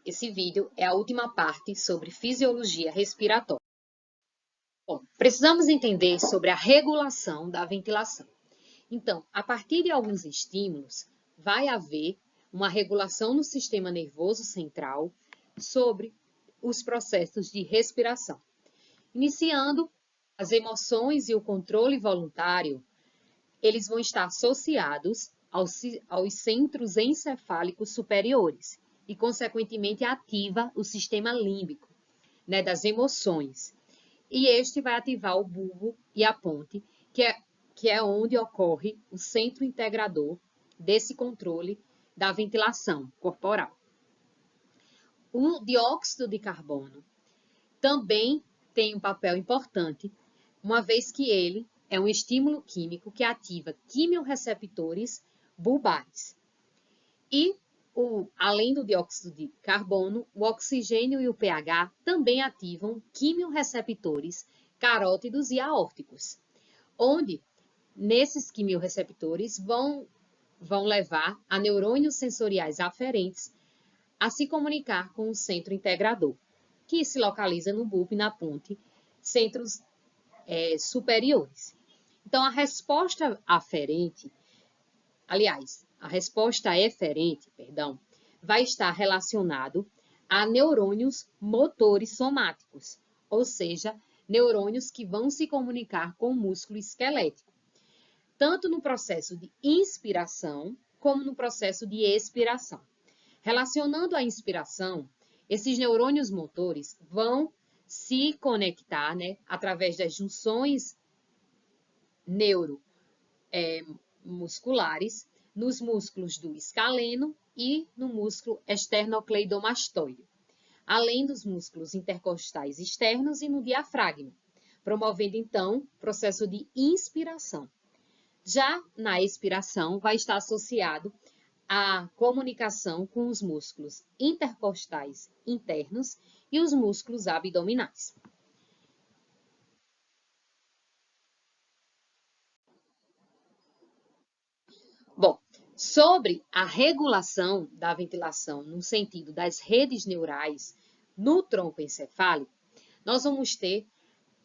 esse vídeo é a última parte sobre fisiologia respiratória. Bom, precisamos entender sobre a regulação da ventilação. Então, a partir de alguns estímulos, vai haver uma regulação no sistema nervoso central sobre os processos de respiração. Iniciando, as emoções e o controle voluntário, eles vão estar associados aos centros encefálicos superiores e, consequentemente, ativa o sistema límbico, né, das emoções. E este vai ativar o bulbo e a ponte, que é onde ocorre o centro integrador desse controle da ventilação corporal. O dióxido de carbono também tem um papel importante, uma vez que ele é um estímulo químico que ativa quimiorreceptores bulbares. E, além do dióxido de carbono, o oxigênio e o pH também ativam quimiorreceptores carótidos e aórticos, onde nesses quimiorreceptores vão levar a neurônios sensoriais aferentes a se comunicar com o centro integrador, que se localiza no bulbo e na ponte, centros superiores. Então, a resposta eferente, vai estar relacionado a neurônios motores somáticos, ou seja, neurônios que vão se comunicar com o músculo esquelético, tanto no processo de inspiração como no processo de expiração. Relacionando a inspiração, esses neurônios motores vão se conectar, né, através das junções neuromusculares nos músculos do escaleno e no músculo esternocleidomastoide, além dos músculos intercostais externos e no diafragma, promovendo, então, o processo de inspiração. Já na expiração, vai estar associado à comunicação com os músculos intercostais internos e os músculos abdominais. Bom, sobre a regulação da ventilação no sentido das redes neurais no tronco encefálico, nós vamos ter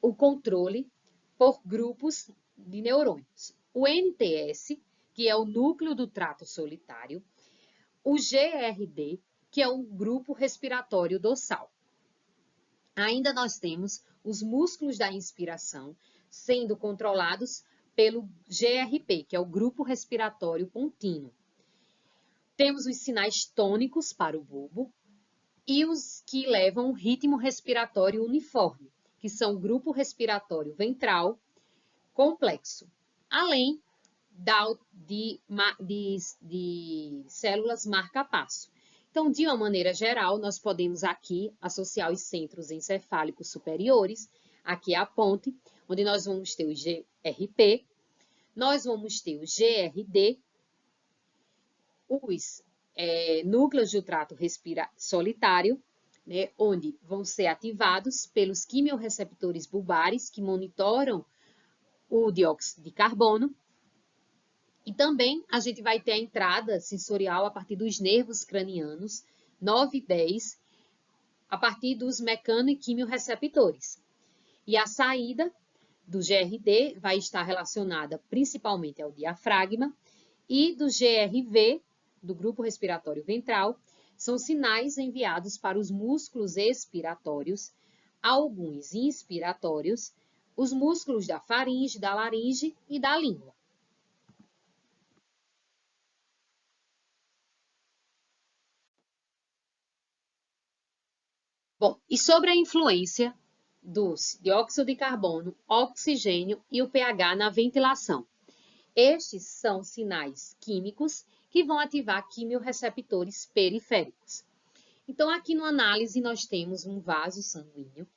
o controle por grupos de neurônios. O NTS, que é o núcleo do trato solitário, o GRD, que é o grupo respiratório dorsal. Ainda nós temos os músculos da inspiração sendo controlados pelo GRP, que é o grupo respiratório contínuo. Temos os sinais tônicos para o bulbo e os que levam o ritmo respiratório uniforme, que são o grupo respiratório ventral complexo, além de células marca-passo. Então, de uma maneira geral, nós podemos aqui associar os centros encefálicos superiores, aqui é a ponte, onde nós vamos ter o GRP, nós vamos ter o GRD, os núcleos do trato solitário, né, onde vão ser ativados pelos quimiorreceptores bulbares, que monitoram o dióxido de carbono. E também a gente vai ter a entrada sensorial a partir dos nervos cranianos 9 e 10, a partir dos mecano e quimiorreceptores. E a saída do GRD vai estar relacionada principalmente ao diafragma e do GRV, do grupo respiratório ventral, são sinais enviados para os músculos expiratórios, alguns inspiratórios, os músculos da faringe, da laringe e da língua. Bom, e sobre a influência dos dióxido de carbono, oxigênio e o pH na ventilação. Estes são sinais químicos que vão ativar quimiorreceptores periféricos. Então, aqui no análise, nós temos um vaso sanguíneo,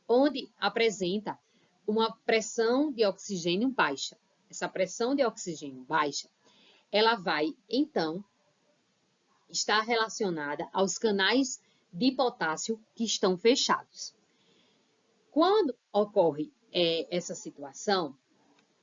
onde apresenta uma pressão de oxigênio baixa. Essa pressão de oxigênio baixa, ela vai, então, estar relacionada aos canais de potássio que estão fechados. Quando ocorre essa situação,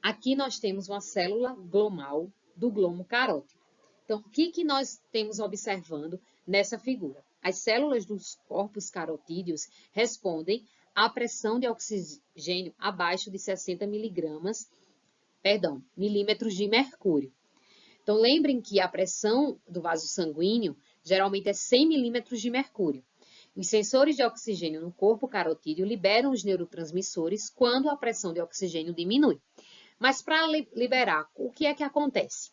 aqui nós temos uma célula glomal do glomo carótido. Então, o que nós temos observando nessa figura? as células dos corpos carotídeos respondem à pressão de oxigênio abaixo de 60 milímetros de mercúrio. Então, lembrem que a pressão do vaso sanguíneo geralmente é 100 milímetros de mercúrio. Os sensores de oxigênio no corpo carotídeo liberam os neurotransmissores quando a pressão de oxigênio diminui. Mas para liberar, o que é que acontece?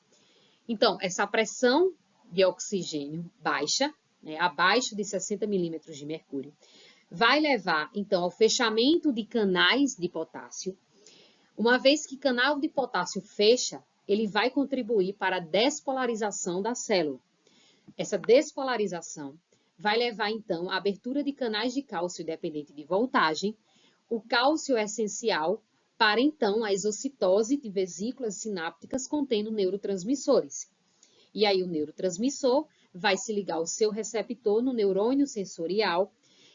Então, essa pressão de oxigênio baixa, abaixo de 60 milímetros de mercúrio, vai levar, então, ao fechamento de canais de potássio. Uma vez que canal de potássio fecha, ele vai contribuir para a despolarização da célula. Essa despolarização vai levar, então, à abertura de canais de cálcio dependente de voltagem. O cálcio é essencial para, então, a exocitose de vesículas sinápticas contendo neurotransmissores. E aí o neurotransmissor vai se ligar ao seu receptor no neurônio sensorial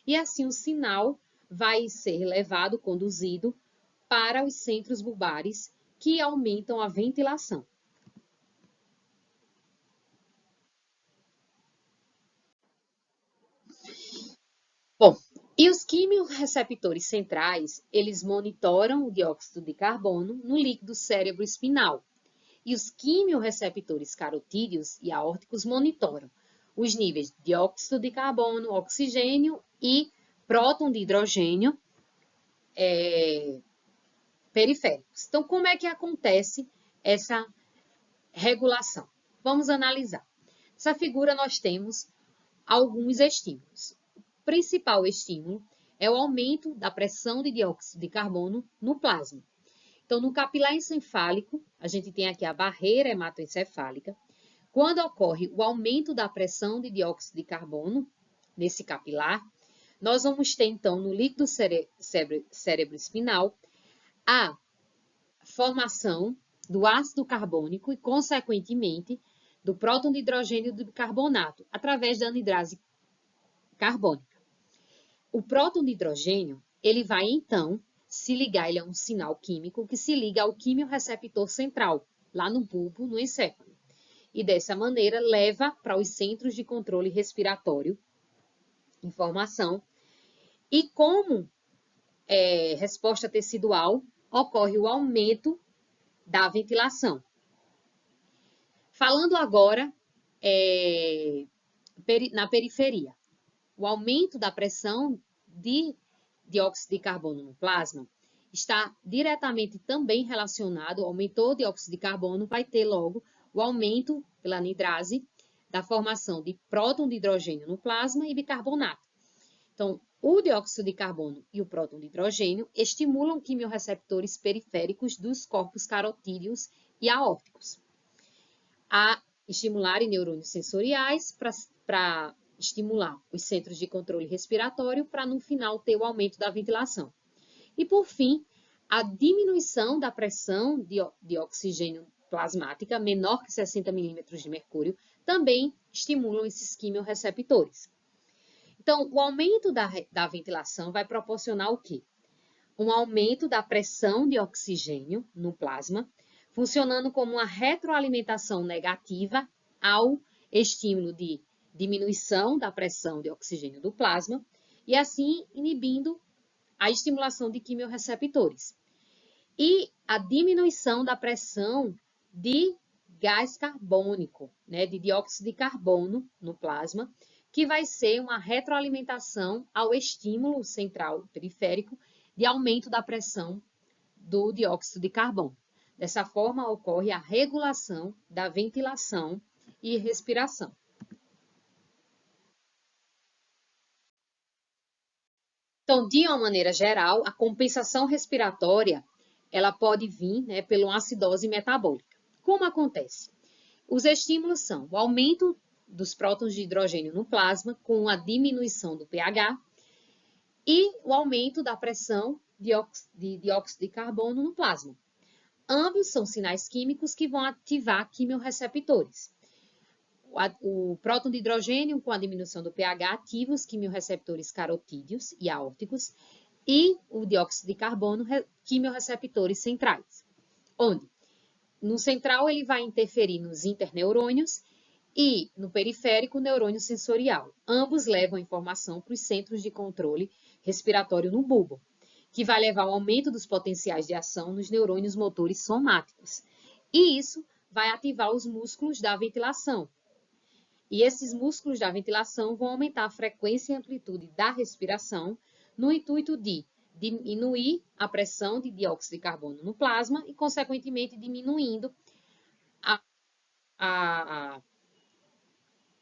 e assim o sinal vai ser levado, conduzido para os centros bulbares que aumentam a ventilação. Bom, e os quimiorreceptores centrais, eles monitoram o dióxido de carbono no líquido cérebro-espinal. E os quimiorreceptores carotídeos e aórticos monitoram os níveis de dióxido de carbono, oxigênio e próton de hidrogênio periféricos. Então, como é que acontece essa regulação? Vamos analisar. Nessa figura nós temos alguns estímulos. O principal estímulo é o aumento da pressão de dióxido de carbono no plasma. Então, no capilar encefálico, a gente tem aqui a barreira hematoencefálica. Quando ocorre o aumento da pressão de dióxido de carbono nesse capilar, nós vamos ter, então, no líquido cérebro-espinal, a formação do ácido carbônico e, consequentemente, do próton de hidrogênio do bicarbonato, através da anidrase carbônica. O próton de hidrogênio, ele vai, então, se ligar, ele é um sinal químico que se liga ao quimiorreceptor central, lá no bulbo, no encéfalo. E dessa maneira leva para os centros de controle respiratório informação. E como resposta tecidual, ocorre o aumento da ventilação. Falando agora na periferia, o aumento da pressão de dióxido de carbono no plasma está diretamente também relacionado, aumentou o dióxido de carbono, vai ter logo o aumento pela anidrase da formação de próton de hidrogênio no plasma e bicarbonato. Então, o dióxido de carbono e o próton de hidrogênio estimulam quimiorreceptores periféricos dos corpos carotídeos e aórticos a estimularem neurônios sensoriais para estimular os centros de controle respiratório para, no final, ter o aumento da ventilação. E, por fim, a diminuição da pressão de oxigênio plasmática, menor que 60 milímetros de mercúrio, também estimulam esses quimiorreceptores. Então, o aumento da ventilação vai proporcionar o quê? Um aumento da pressão de oxigênio no plasma, funcionando como uma retroalimentação negativa ao estímulo de diminuição da pressão de oxigênio do plasma e assim inibindo a estimulação de quimiorreceptores. E a diminuição da pressão de gás carbônico, de dióxido de carbono no plasma, que vai ser uma retroalimentação ao estímulo central periférico de aumento da pressão do dióxido de carbono. Dessa forma, ocorre a regulação da ventilação e respiração. Então, de uma maneira geral, a compensação respiratória ela pode vir pela acidose metabólica. Como acontece? Os estímulos são o aumento dos prótons de hidrogênio no plasma com a diminuição do pH e o aumento da pressão de dióxido de carbono no plasma. Ambos são sinais químicos que vão ativar quimiorreceptores. O próton de hidrogênio, com a diminuição do pH, ativa os quimiorreceptores carotídeos e aórticos e o dióxido de carbono, quimiorreceptores centrais. Onde? No central, ele vai interferir nos interneurônios e no periférico o neurônio sensorial. Ambos levam a informação para os centros de controle respiratório no bulbo, que vai levar ao aumento dos potenciais de ação nos neurônios motores somáticos. E isso vai ativar os músculos da ventilação. E esses músculos da ventilação vão aumentar a frequência e amplitude da respiração no intuito de diminuir a pressão de dióxido de carbono no plasma e, consequentemente, diminuindo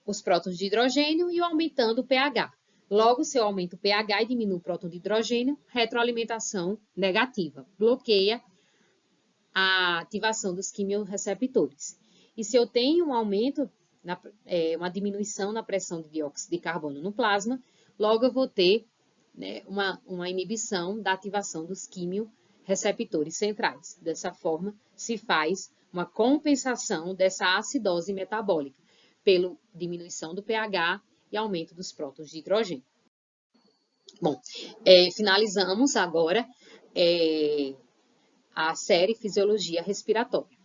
os prótons de hidrogênio e aumentando o pH. Logo, se eu aumento o pH e diminuo o próton de hidrogênio, retroalimentação negativa, bloqueia a ativação dos quimiorreceptores. E se eu tenho um aumento, uma diminuição na pressão de dióxido de carbono no plasma, logo eu vou ter, né, uma inibição da ativação dos quimiorreceptores centrais. Dessa forma, se faz uma compensação dessa acidose metabólica pela diminuição do pH e aumento dos prótons de hidrogênio. Bom, finalizamos agora a série Fisiologia Respiratória.